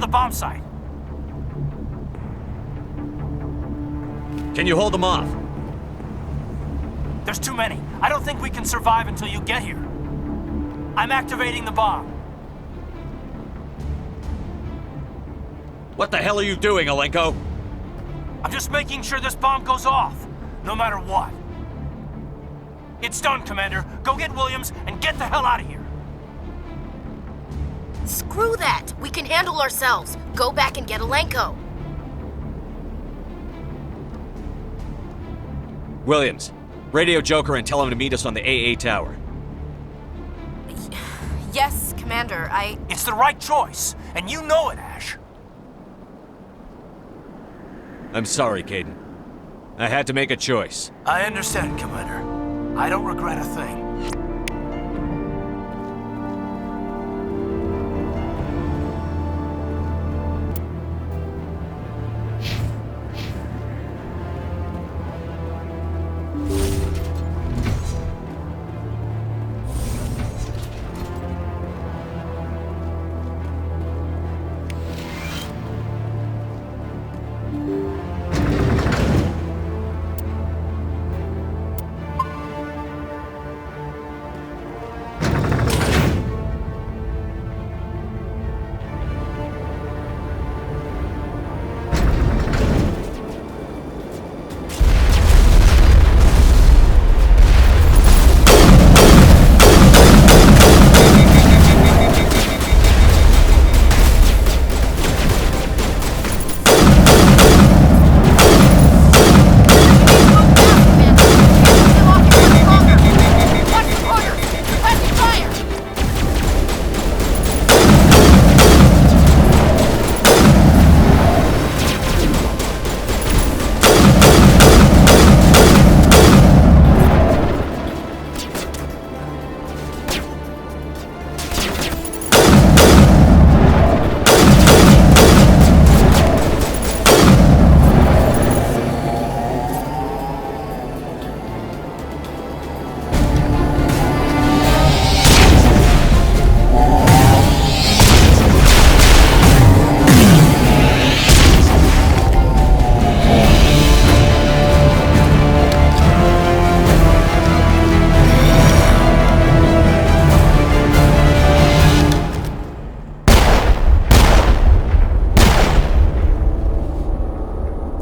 bomb site. Can you hold them off? There's too many. I don't think we can survive until you get here. I'm activating the bomb. What the hell are you doing, Alenko? I'm just making sure this bomb goes off, no matter what. It's done, Commander. Go get Williams and get the hell out of here. Screw that! We can handle ourselves. Go back and get Alenko. Williams, radio Joker and tell him to meet us on the AA tower. Yes, Commander, It's the right choice, and you know it, Ash. I'm sorry, Kaidan. I had to make a choice. I understand, Commander. I don't regret a thing.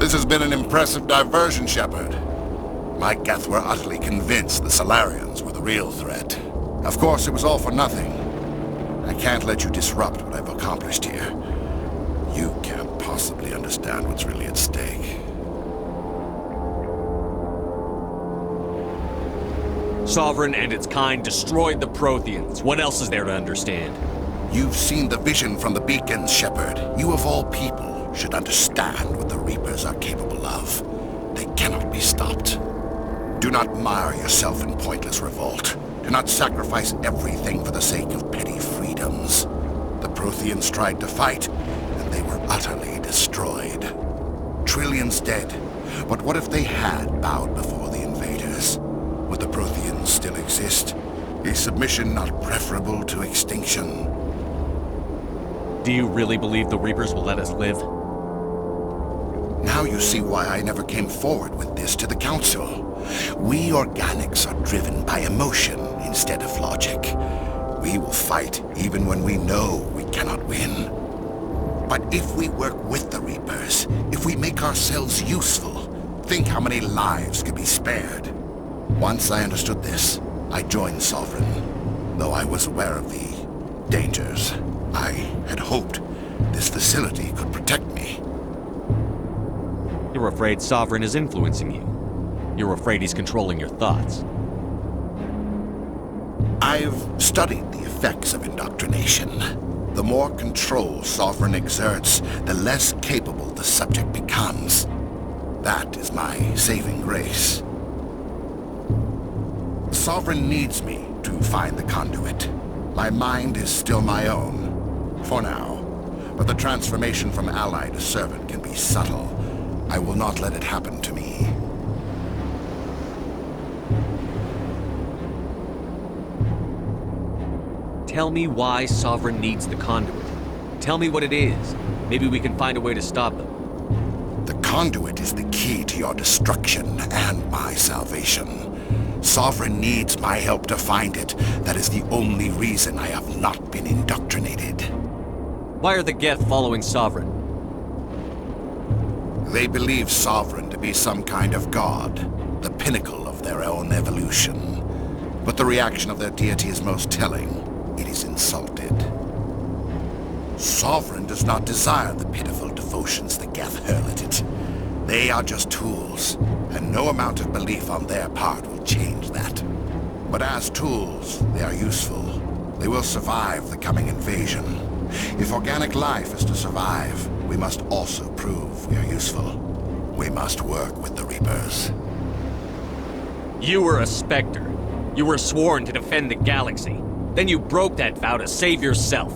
This has been an impressive diversion, Shepard. My Geth were utterly convinced the Salarians were the real threat. Of course, it was all for nothing. I can't let you disrupt what I've accomplished here. You can't possibly understand what's really at stake. Sovereign and its kind destroyed the Protheans. What else is there to understand? You've seen the vision from the beacons, Shepard. You of all people should understand what the Reapers are capable of. They cannot be stopped. Do not mire yourself in pointless revolt. Do not sacrifice everything for the sake of petty freedoms. The Protheans tried to fight, and they were utterly destroyed. Trillions dead. But what if they had bowed before the invaders? Would the Protheans still exist? Is submission not preferable to extinction? Do you really believe the Reapers will let us live? Now you see why I never came forward with this to the Council. We organics are driven by emotion instead of logic. We will fight even when we know we cannot win. But if we work with the Reapers, if we make ourselves useful, think how many lives could be spared. Once I understood this, I joined Sovereign, though I was aware of the dangers. I had hoped this facility could protect me. You're afraid Sovereign is influencing you. You're afraid he's controlling your thoughts. I've studied the effects of indoctrination. The more control Sovereign exerts, the less capable the subject becomes. That is my saving grace. Sovereign needs me to find the conduit. My mind is still my own, for now. But the transformation from ally to servant can be subtle. I will not let it happen to me. Tell me why Sovereign needs the conduit. Tell me what it is. Maybe we can find a way to stop them. The conduit is the key to your destruction and my salvation. Sovereign needs my help to find it. That is the only reason I have not been indoctrinated. Why are the Geth following Sovereign? They believe Sovereign to be some kind of god, the pinnacle of their own evolution. But the reaction of their deity is most telling. It is insulted. Sovereign does not desire the pitiful devotions the Geth hurl at it. They are just tools, and no amount of belief on their part will change that. But as tools, they are useful. They will survive the coming invasion. If organic life is to survive, we must also prove we are useful. We must work with the Reapers. You were a Spectre. You were sworn to defend the galaxy. Then you broke that vow to save yourself.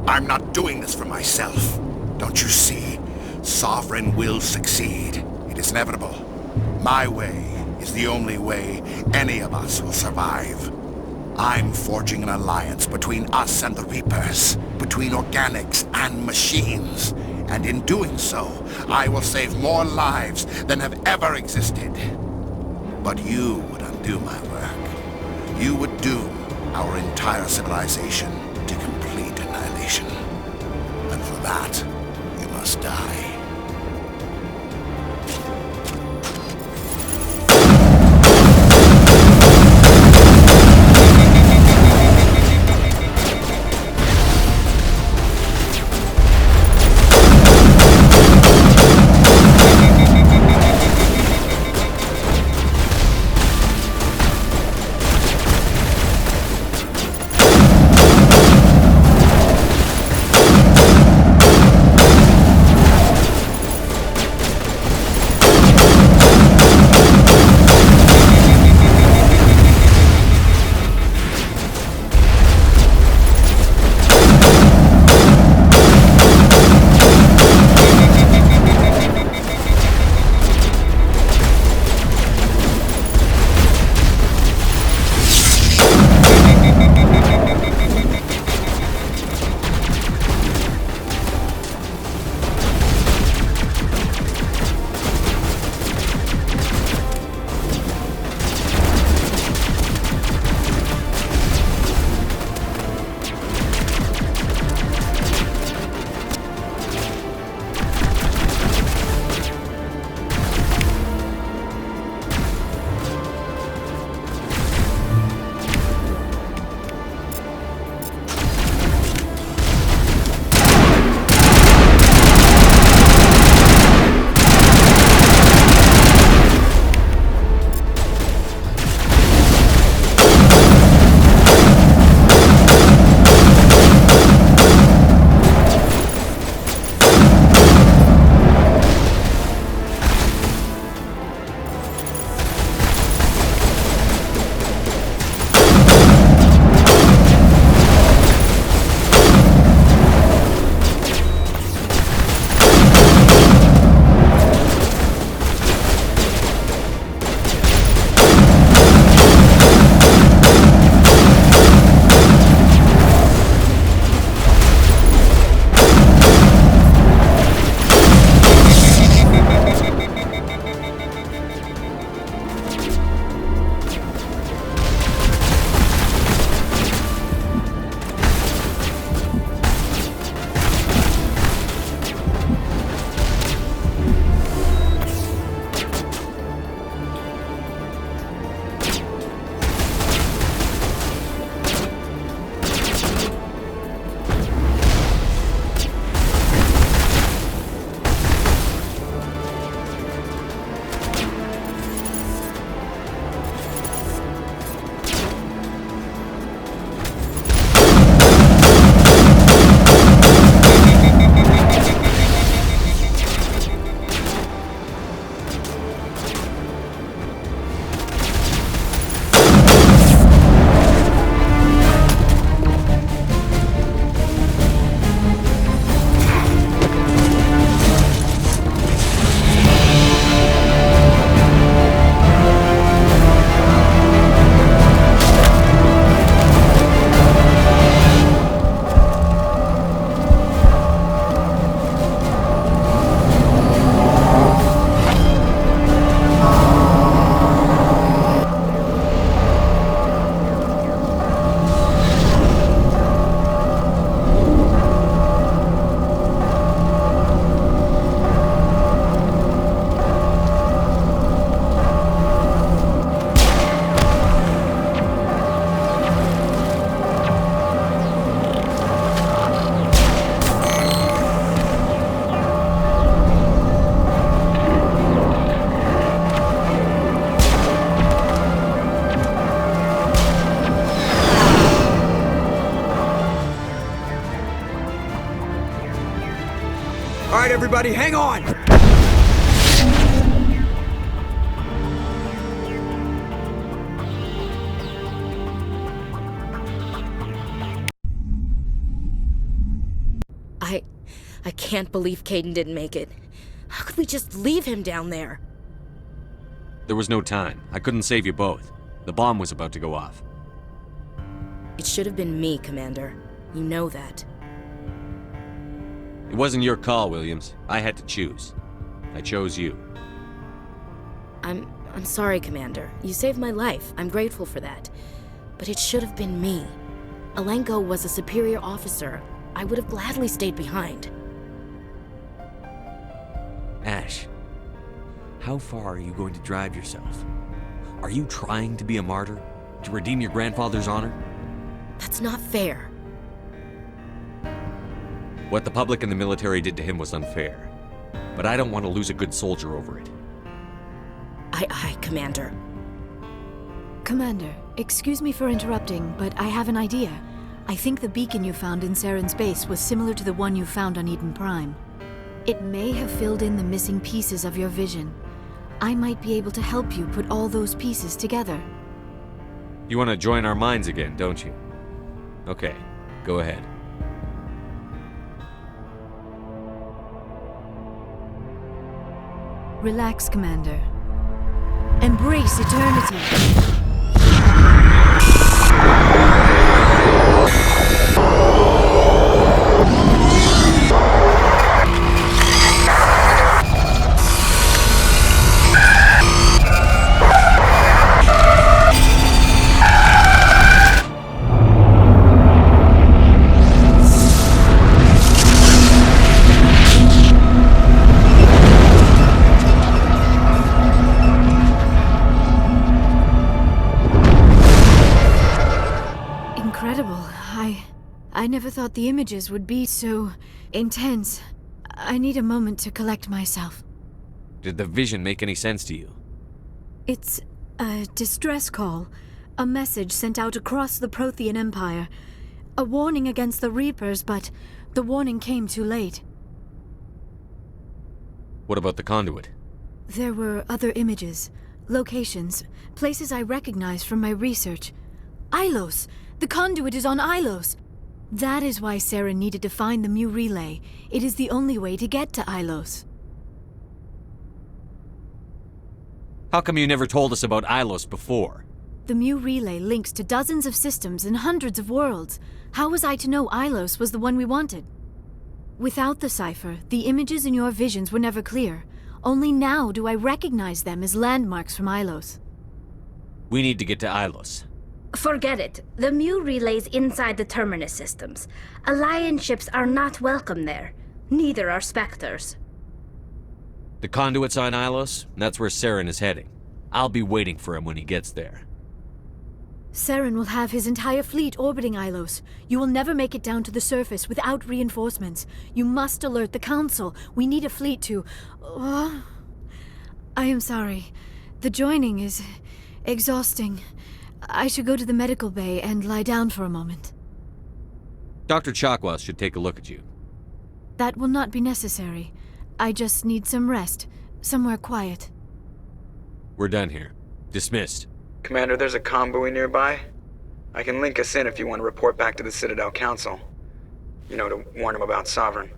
I'm not doing this for myself. Don't you see? Sovereign will succeed. It is inevitable. My way is the only way any of us will survive. I'm forging an alliance between us and the Reapers, between organics and machines. And in doing so, I will save more lives than have ever existed. But you would undo my work. You would doom our entire civilization to complete annihilation. And for that, you must die. Everybody, hang on! I can't believe Caden didn't make it. How could we just leave him down there? There was no time. I couldn't save you both. The bomb was about to go off. It should have been me, Commander. You know that. It wasn't your call, Williams. I had to choose. I chose you. I'm sorry, Commander. You saved my life. I'm grateful for that. But it should have been me. Alenko was a superior officer. I would have gladly stayed behind. Ash, how far are you going to drive yourself? Are you trying to be a martyr? To redeem your grandfather's honor? That's not fair. What the public and the military did to him was unfair. But I don't want to lose a good soldier over it. Aye, Commander. Commander, excuse me for interrupting, but I have an idea. I think the beacon you found in Saren's base was similar to the one you found on Eden Prime. It may have filled in the missing pieces of your vision. I might be able to help you put all those pieces together. You want to join our minds again, don't you? Okay, go ahead. Relax, Commander. Embrace eternity. I never thought the images would be so intense. I need a moment to collect myself. Did the vision make any sense to you? It's a distress call. A message sent out across the Prothean Empire. A warning against the Reapers, but the warning came too late. What about the conduit? There were other images, locations, places I recognized from my research. Ilos! The conduit is on Ilos! That is why Saren needed to find the Mu Relay. It is the only way to get to Ilos. How come you never told us about Ilos before? The Mu Relay links to dozens of systems and hundreds of worlds. How was I to know Ilos was the one we wanted? Without the cipher, the images in your visions were never clear. Only now do I recognize them as landmarks from Ilos. We need to get to Ilos. Forget it. The Mu Relay's inside the Terminus systems. Alliance ships are not welcome there. Neither are Spectres. The conduit's on Ilos, and that's where Saren is heading. I'll be waiting for him when he gets there. Saren will have his entire fleet orbiting Ilos. You will never make it down to the surface without reinforcements. You must alert the Council. We need a fleet to... I am sorry. The joining is exhausting. I should go to the medical bay and lie down for a moment. Dr. Chakwas should take a look at you. That will not be necessary. I just need some rest. Somewhere quiet. We're done here. Dismissed. Commander, there's a convoy nearby. I can link us in if you want to report back to the Citadel Council. You know, to warn them about Sovereign.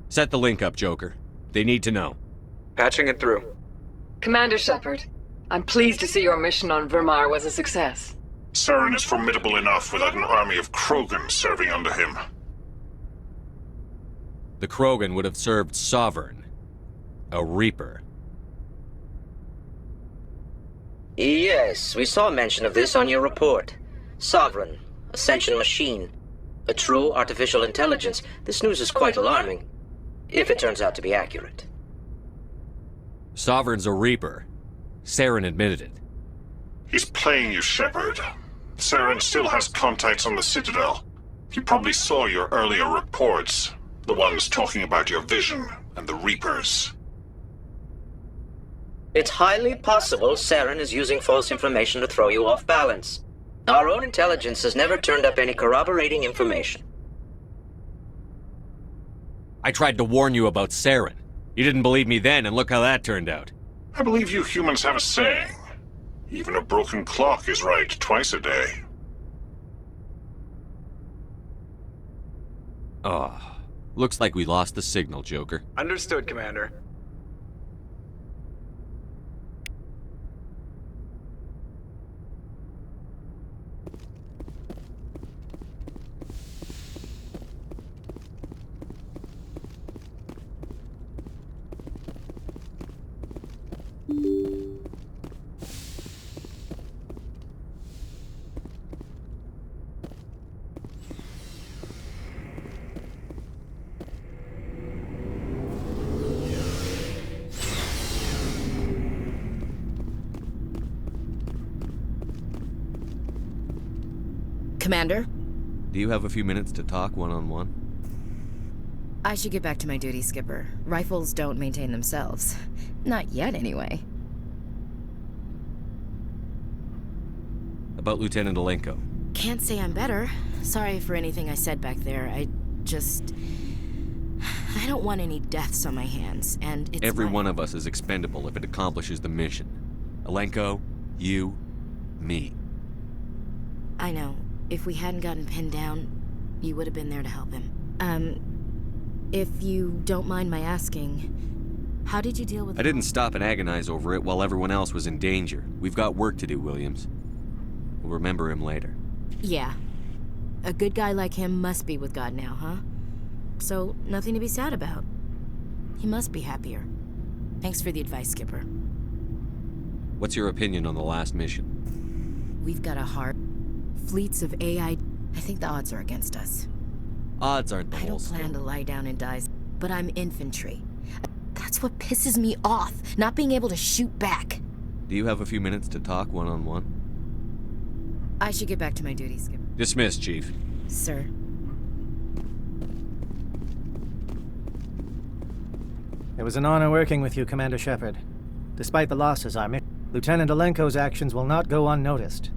Set the link up, Joker. They need to know. Patching it through. Commander Shepard, I'm pleased to see your mission on Vermar was a success. Saren is formidable enough without an army of Krogan serving under him. The Krogan would have served Sovereign. A Reaper. Yes, we saw mention of this on your report. Sovereign, Ascension machine, a true artificial intelligence. This news is quite alarming, if it turns out to be accurate. Sovereign's a Reaper. Saren admitted it. He's playing you, Shepard. Saren still has contacts on the Citadel. He probably saw your earlier reports. The ones talking about your vision and the Reapers. It's highly possible Saren is using false information to throw you off balance. Our own intelligence has never turned up any corroborating information. I tried to warn you about Saren. You didn't believe me then, and look how that turned out. I believe you humans have a saying. Even a broken clock is right twice a day. Oh, looks like we lost the signal, Joker. Understood, Commander. Commander? Do you have a few minutes to talk one-on-one? I should get back to my duty, Skipper. Rifles don't maintain themselves. Not yet, anyway. About Lieutenant Alenko. Can't say I'm better. Sorry for anything I said back there. I don't want any deaths on my hands, and it's Every one of us is expendable if it accomplishes the mission. Alenko, you, me. I know. If we hadn't gotten pinned down, you would have been there to help him. If you don't mind my asking, how did you deal with... I didn't stop and agonize over it while everyone else was in danger. We've got work to do, Williams. We'll remember him later. Yeah. A good guy like him must be with God now, huh? So, nothing to be sad about. He must be happier. Thanks for the advice, Skipper. What's your opinion on the last mission? We've got a heart. Fleets of AI... I think the odds are against us. Odds aren't the I whole don't plan story. to lie down and die, but I'm infantry. That's what pisses me off, not being able to shoot back. Do you have a few minutes to talk one-on-one? I should get back to my duty, Skipper. Dismissed, Chief. Sir. It was an honor working with you, Commander Shepard. Despite the losses, Lieutenant Alenko's actions will not go unnoticed.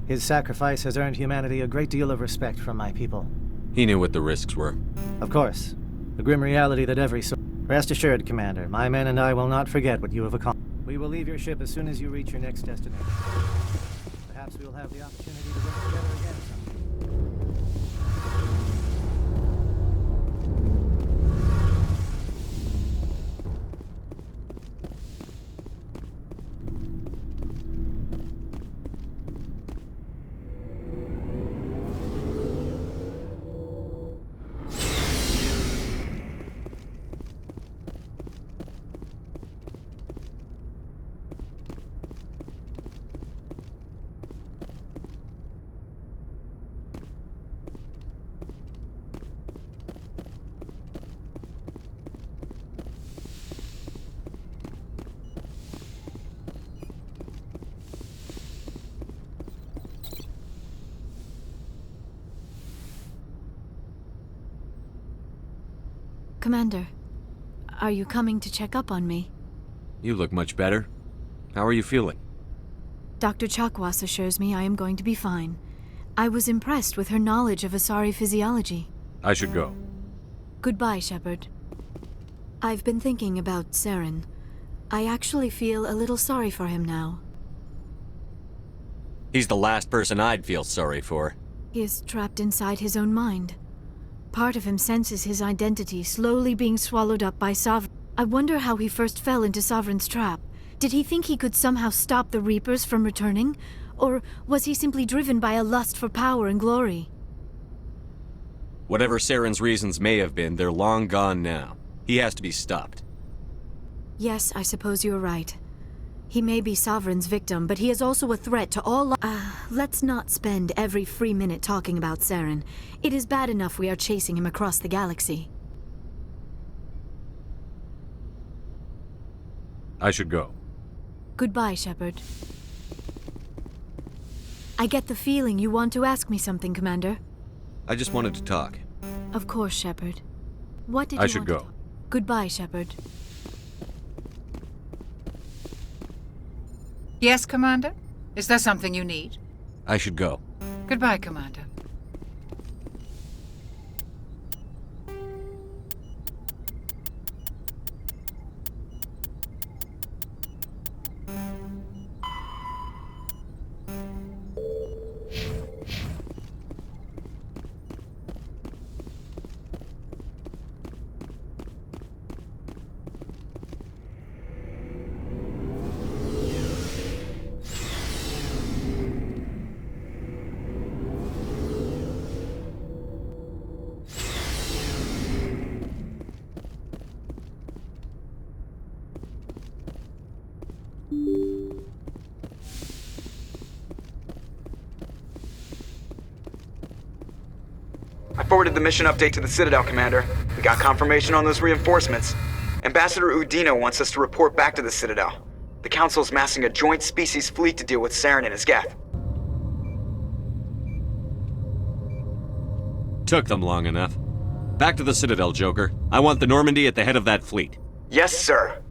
His sacrifice has earned humanity a great deal of respect from my people. He knew what the risks were. Of course. The grim reality that every Rest assured, Commander, my men and I will not forget what you have accomplished. We will leave your ship as soon as you reach your next destination. Perhaps we will have the opportunity to work together again someday. Commander, are you coming to check up on me? You look much better. How are you feeling? Dr. Chakwas assures me I am going to be fine. I was impressed with her knowledge of Asari physiology. I should go. Goodbye, Shepard. I've been thinking about Saren. I actually feel a little sorry for him now. He's the last person I'd feel sorry for. He is trapped inside his own mind. Part of him senses his identity slowly being swallowed up by Sovereign. I wonder how he first fell into Sovereign's trap. Did he think he could somehow stop the Reapers from returning? Or was he simply driven by a lust for power and glory? Whatever Saren's reasons may have been, they're long gone now. He has to be stopped. Yes, I suppose you're right. He may be Sovereign's victim, but he is also a threat to all let's not spend every free minute talking about Saren. It is bad enough we are chasing him across the galaxy. I should go. Goodbye, Shepard. I get the feeling you want to ask me something, Commander. I just wanted to talk. Of course, Shepard. What did you I want should to go. talk? Goodbye, Shepard. Yes, Commander? Is there something you need? I should go. Goodbye, Commander. I forwarded the mission update to the Citadel, Commander. We got confirmation on those reinforcements. Ambassador Udina wants us to report back to the Citadel. The Council's massing a joint species fleet to deal with Saren and his Geth. Took them long enough. Back to the Citadel, Joker. I want the Normandy at the head of that fleet. Yes, sir.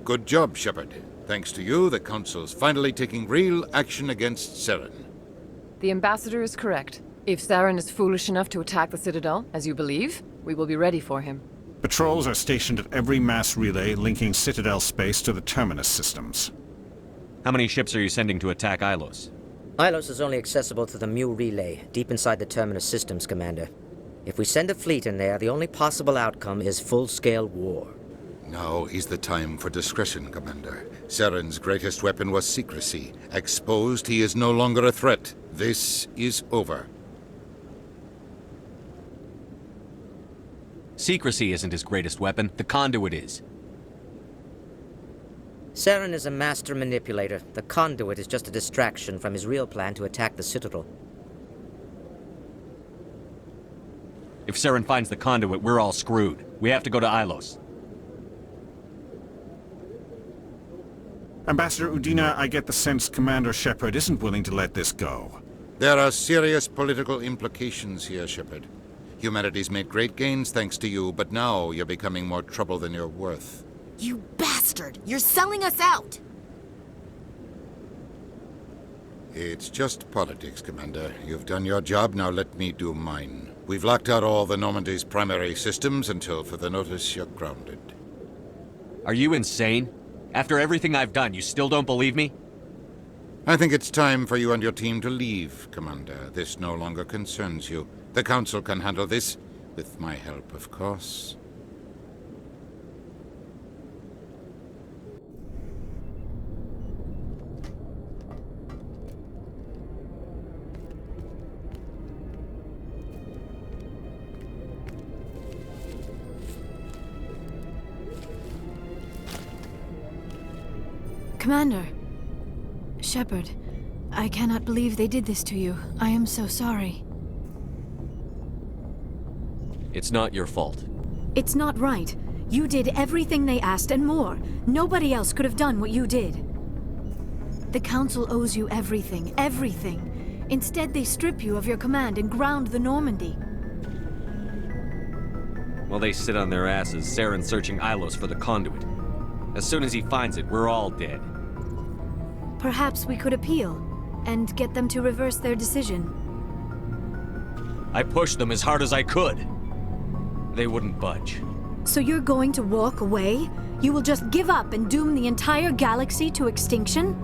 Good job, Shepard. Thanks to you, the Council's finally taking real action against Saren. The Ambassador is correct. If Saren is foolish enough to attack the Citadel, as you believe, we will be ready for him. Patrols are stationed at every mass relay linking Citadel space to the Terminus systems. How many ships are you sending to attack Ilos? Ilos is only accessible to the Mu relay, deep inside the Terminus systems, Commander. If we send a fleet in there, the only possible outcome is full-scale war. Now is the time for discretion, Commander. Saren's greatest weapon was secrecy. Exposed, he is no longer a threat. This is over. Secrecy isn't his greatest weapon. The conduit is. Saren is a master manipulator. The conduit is just a distraction from his real plan to attack the Citadel. If Saren finds the conduit, we're all screwed. We have to go to Ilos. Ambassador Udina, I get the sense Commander Shepard isn't willing to let this go. There are serious political implications here, Shepard. Humanity's made great gains thanks to you, but now you're becoming more trouble than you're worth. You bastard! You're selling us out! It's just politics, Commander. You've done your job, now let me do mine. We've locked out all the Normandy's primary systems until further notice you're grounded. Are you insane? After everything I've done, you still don't believe me? I think it's time for you and your team to leave, Commander. This no longer concerns you. The Council can handle this, with my help, of course. Commander. Shepard, I cannot believe they did this to you. I am so sorry. It's not your fault. It's not right. You did everything they asked and more. Nobody else could have done what you did. The Council owes you everything, everything. Instead, they strip you of your command and ground the Normandy. While they sit on their asses, Saren's searching Ilos for the conduit. As soon as he finds it, we're all dead. Perhaps we could appeal and get them to reverse their decision. I pushed them as hard as I could. They wouldn't budge. So you're going to walk away? You will just give up and doom the entire galaxy to extinction?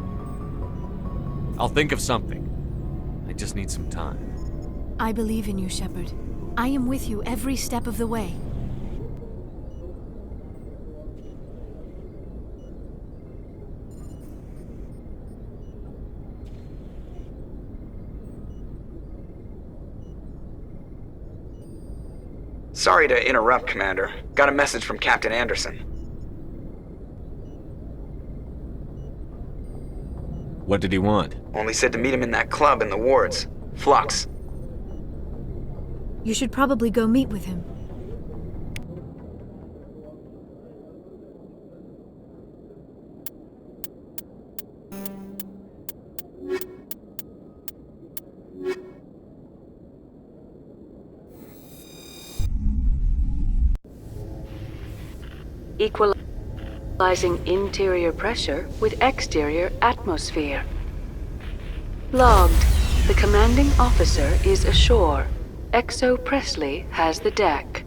I'll think of something. I just need some time. I believe in you, Shepard. I am with you every step of the way. Sorry to interrupt, Commander. Got a message from Captain Anderson. What did he want? Only said to meet him in that club in the wards. Flux. You should probably go meet with him. equalizing interior pressure with exterior atmosphere. Logged. The commanding officer is ashore. Exo Presley has the deck.